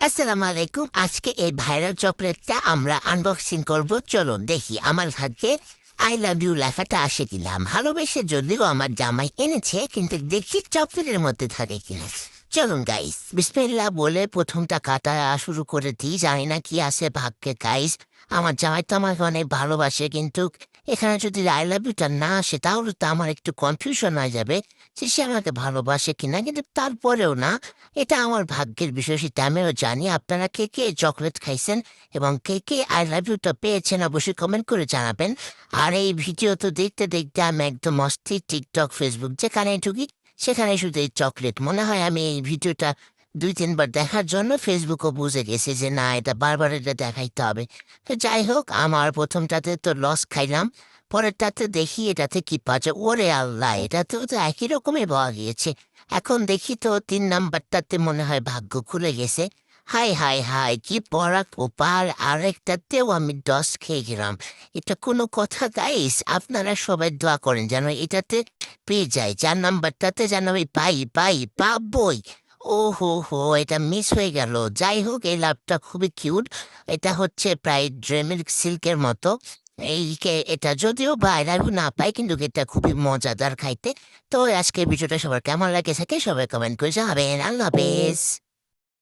আসসালামু আলাইকুম। আজকে এই ভাইরাল চকলেটটা আমরা আনবক্সিং করব। চলুন দেখি আমার ভাগ্যে আই লাভ ইউ লেখাটা আসে কিনা। ভালোবেসে যদিও আমার জামাই এনেছে, কিন্তু দেখি চকলেটের মধ্যে থাকে কিনা। চলুন গাইস, বিসমিল্লাহ বলে প্রথমটা কাটা শুরু করে দিই। জানি না কি আছে ভাগ্যে গাইস। আমার জামাই তো আমাকে অনেক ভালোবাসে, কিন্তু এখানে যদি আই লাভ ইউটা না আসে তাহলে তো আমার একটু কনফিউশন হয়ে যাবে যে সে আমাকে ভালোবাসে কিনা। কিন্তু তারপরেও না, এটা আমার ভাগ্যের বিষয়, সেটা আমিও জানি। আপনারা কে কে চকলেট খাইছেন এবং কে কে আই লাভ ইউটা পেয়েছেন অবশ্যই কমেন্ট করে জানাবেন। আর এই ভিডিও তো দেখতে দেখতে আমি একদম অস্থির। টিকটক, ফেসবুক যেখানে ঢুকি সেখানে শুধু এই চকলেট। মনে হয় আমি এই ভিডিওটা ২-৩ বার দেখার জন্য ফেসবুকও বুঝে গেছে যে না, এটা বারবার এটা দেখাইতে হবে। তো যাই হোক, আমার প্রথমটাতে তো লস খাইলাম। পরেরটাতে দেখি এটাতে কি পাচ্ছে। ওরে আল্লাহ, এটাতেও তো একই রকমই পাওয়া গিয়েছে। এখন দেখি তো ৩ নাম্বারটাতে মনে হয় ভাগ্য খুলে গেছে। হাই হাই হাই, কি পড়া কপাল! আরেকটাতেও আমি ডস খেয়ে গেলাম। এটা কোনো কথা গাইস? আপনারা সবাই দোয়া করেন যেন এটাতে পেয়ে যাই। ৪ নাম্বারটাতে যেন আমি পাবই। ও হো হো, এটা মিস হয়ে গেল। যাই হোক, এই লাভটা খুবই কিউট। এটা হচ্ছে প্রায় ড্রেমিল সিল্কের মতো। এটা যদিও বাইরে না পাই, কিন্তু এটা খুবই মজাদার খাইতে। তো আজকের ভিডিওটা সবার কেমন লাগে থাকে সবাই কমেন্ট করে জানাবেন। আল্লাহ হাফেজ।